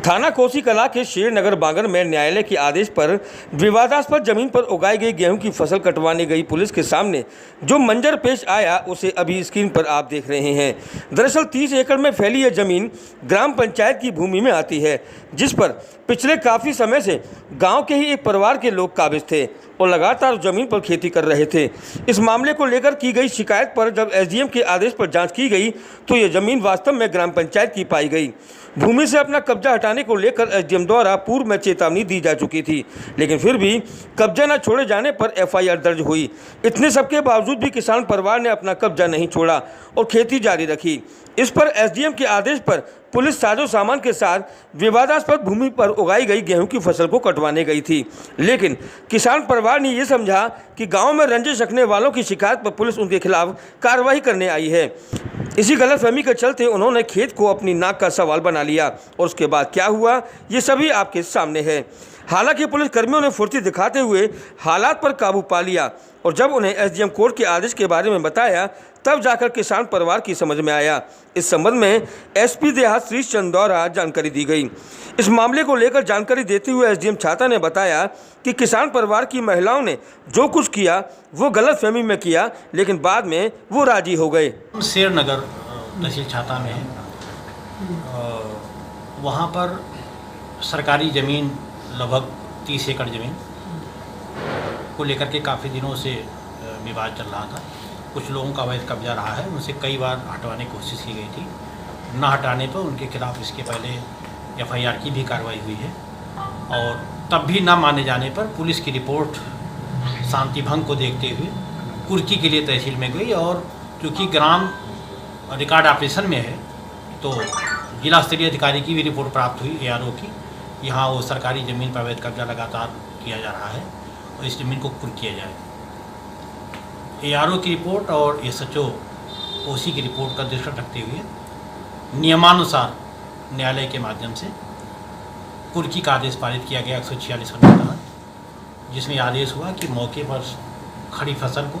थाना कोसी कला के शेरनगर बांगर में न्यायालय के आदेश पर विवादास्पद जमीन पर उगाई गई गेहूं की फसल कटवाने गई पुलिस के सामने जो मंजर पेश आया उसे अभी स्क्रीन पर आप देख रहे हैं। दरअसल 30 एकड़ में फैली यह जमीन ग्राम पंचायत की भूमि में आती है, जिस पर पिछले काफ़ी समय से गांव के ही एक परिवार के लोग काबिज थे और लगातार जमीन पर खेती कर रहे थे। इस मामले को लेकर की गई शिकायत पर जब एसडीएम के आदेश पर जांच की गई तो ये जमीन वास्तव में ग्राम पंचायत की पाई गई। भूमि से अपना कब्जा हटाने को लेकर एसडीएम द्वारा पूर्व में चेतावनी दी जा चुकी थी, लेकिन फिर भी कब्जा न छोड़े जाने पर एफआईआर दर्ज हुई। इतने सबके बावजूद भी किसान परिवार ने अपना कब्जा नहीं छोड़ा और खेती जारी रखी। इस पर एसडीएम के आदेश पर पुलिस साजो सामान के साथ विवादास्पद भूमि पर उगाई गई गेहूं की फसल को कटवाने गई थी, लेकिन किसान परिवार ने ये समझा कि गांव में रंजिश रखने वालों की शिकायत पर पुलिस उनके खिलाफ कार्रवाई करने आई है। इसी गलतफहमी के चलते उन्होंने खेत को अपनी नाक का सवाल बना लिया और उसके बाद क्या हुआ ये सभी आपके सामने है। हालांकि पुलिस कर्मियों ने फुर्ती दिखाते हुए हालात पर काबू पा लिया और जब उन्हें एसडीएम कोर्ट के आदेश के बारे में बताया तब जाकर किसान परिवार की समझ में आया। इस संबंध में एसपी देहात श्री चंद द्वारा जानकारी दी गई। इस मामले को लेकर जानकारी देते हुए एसडीएम छाता ने बताया कि किसान परिवार की महिलाओं ने जो कुछ किया वो गलतफहमी में किया, लेकिन बाद में वो राजी हो गए। शेरनगर तहसील छाता में है, वहाँ पर सरकारी ज़मीन लगभग 30 एकड़ ज़मीन को लेकर के काफ़ी दिनों से विवाद चल रहा था। कुछ लोगों का अवैध कब्जा रहा है, उनसे कई बार हटवाने की कोशिश की गई थी। न हटाने पर उनके खिलाफ इसके पहले एफआईआर की भी कार्रवाई हुई है और तब भी न माने जाने पर पुलिस की रिपोर्ट शांति भंग को देखते हुए कुर्की के लिए तहसील में गई और चूँकि ग्राम रिकॉर्ड ऑपरेशन में है तो जिला स्तरीय अधिकारी की भी रिपोर्ट प्राप्त हुई एआरओ की। यहाँ वो सरकारी ज़मीन पर अवैध कब्जा लगातार किया जा रहा है और इस ज़मीन को कुर्क किया जाए। एआरओ की रिपोर्ट और एसएचओ ओसी की रिपोर्ट का दृष्टि रखते हुए नियमानुसार न्यायालय के माध्यम से कुर्की का आदेश पारित किया गया 146 के तहत, जिसमें आदेश हुआ कि मौके पर खड़ी फसल को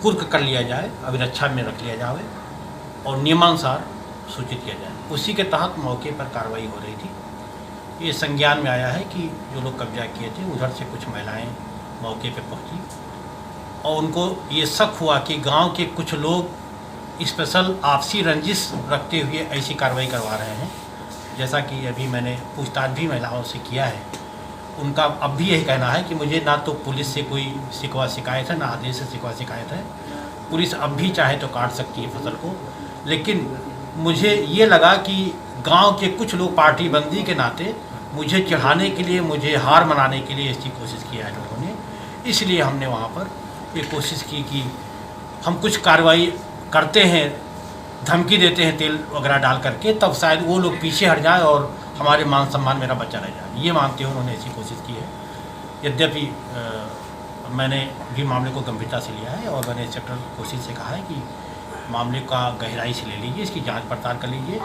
कुर्क कर लिया जाए, अभिरक्षा में रख लिया जाए और नियमानुसार सूचित किया जाए। उसी के तहत मौके पर कार्रवाई हो रही थी। ये संज्ञान में आया है कि जो लोग कब्जा किए थे उधर से कुछ महिलाएं मौके पर पहुंची और उनको ये शक हुआ कि गांव के कुछ लोग स्पेशल आपसी रंजिश रखते हुए ऐसी कार्रवाई करवा रहे हैं। जैसा कि अभी मैंने पूछताछ भी महिलाओं से किया है, उनका अब भी यही कहना है कि मुझे ना तो पुलिस से कोई शिकवा शिकायत है, ना आदेश से शिकवा शिकायत है। पुलिस अब भी चाहे तो काट सकती है फसल को, लेकिन मुझे ये लगा कि गांव के कुछ लोग पार्टी बंदी के नाते मुझे चढ़ाने के लिए, मुझे हार मनाने के लिए इसकी कोशिश किया है लोगों ने। इसलिए हमने वहाँ पर ये कोशिश की कि हम कुछ कार्रवाई करते हैं, धमकी देते हैं तेल वगैरह डाल करके, तब शायद वो लोग पीछे हट जाए और हमारे मान सम्मान मेरा बच्चा रह जाए। ये मानते हुए उन्होंने ऐसी कोशिश की है। यद्यपि मैंने भी मामले को गंभीरता से लिया है और मैंने इंस्पेक्टर कोशिश से कहा है कि मामले का गहराई से ले लीजिए, इसकी जांच पड़ताल कर लीजिए।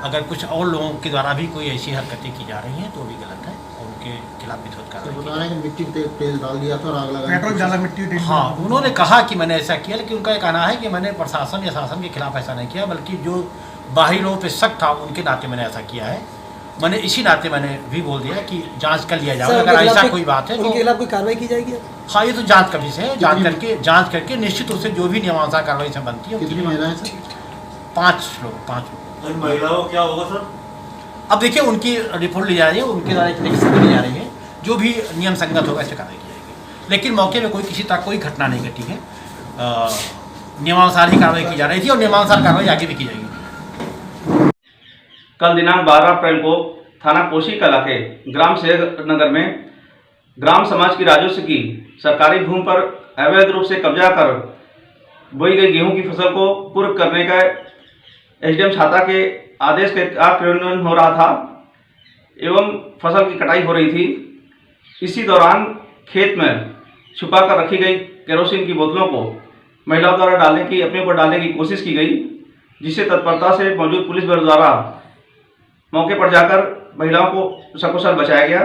अगर कुछ और लोगों के द्वारा भी कोई ऐसी हरकतें की जा रही हैं तो भी गलत है और उनके खिलाफ विरोध कार्रवाई की। मिट्टी तेल डाल दिया था और आग लगा पेट्रोल डाला मिट्टी। हाँ, उन्होंने कहा कि मैंने ऐसा किया, लेकिन उनका ये कहना है कि मैंने प्रशासन या शासन के खिलाफ ऐसा नहीं किया, बल्कि जो बाहरी लोगों पर शक था उनके नाते मैंने ऐसा किया है। मैंने इसी नाते मैंने भी बोल दिया कि जांच कर लिया जाए, अगर ऐसा कोई बात है तो उनके खिलाफ कोई कार्रवाई की जाएगी। हाँ, ये तो जांच का विषय है। जांच करके निश्चित रूप से जो भी नियमानुसार कार्रवाई से बनती है। कितनी महिलाएं सर? 5 लोग। महिलाओं क्या होगा सर? अब देखिए उनकी रिपोर्ट ली जा रही है, उनके द्वारा एक लिखित ली जा रही है, जो भी नियम संगत होगा इससे कार्रवाई की जाएगी। लेकिन मौके में किसी तरह कोई घटना नहीं घटी है। नियमानुसार ही कार्रवाई की जा रही थी और नियमानुसार कार्रवाई आगे भी की जाएगी। कल दिनांक 12 अप्रैल को थाना कोसी कला के ग्राम शेरनगर में ग्राम समाज की राजस्व की सरकारी भूमि पर अवैध रूप से कब्जा कर बोई गई गेहूं की फसल को पूर्व करने का एसडीएम छाता के आदेश के क्रियान्वयन हो रहा था एवं फसल की कटाई हो रही थी। इसी दौरान खेत में छुपा कर रखी गई केरोसिन की बोतलों को महिलाओं द्वारा अपने ऊपर डालने की कोशिश की गई, जिससे तत्परता से मौजूद पुलिस बल द्वारा मौके पर जाकर महिलाओं को सकुशल बचाया गया।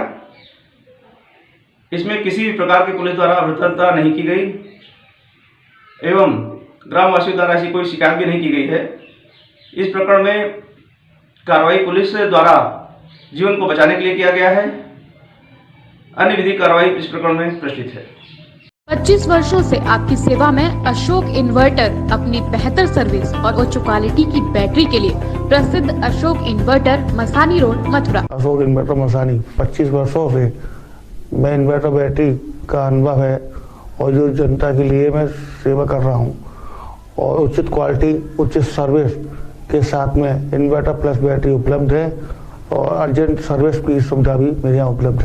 इसमें किसी भी प्रकार की पुलिस द्वारा अभद्रता नहीं की गई एवं ग्रामवासियों द्वारा ऐसी कोई शिकायत भी नहीं की गई है। इस प्रकरण में कार्रवाई पुलिस द्वारा जीवन को बचाने के लिए किया गया है। अन्य विधिक कार्रवाई इस प्रकरण में प्रचलित है। 25 वर्षों से आपकी सेवा में अशोक इन्वर्टर अपनी बेहतर सर्विस और उच्च क्वालिटी की बैटरी के लिए प्रसिद्ध Ashok inverter, Masani road, Mathura. Ashok inverter Masani 25 वर्षों से मैं इन्वर्टर बैटरी का अनुभव है और जो जनता के लिए मैं सेवा कर रहा हूं और उचित क्वालिटी, उचित सर्विस के साथ में इन्वर्टर प्लस बैटरी उपलब्ध है और अर्जेंट सर्विस की सुविधा भी मेरे यहाँ उपलब्ध है।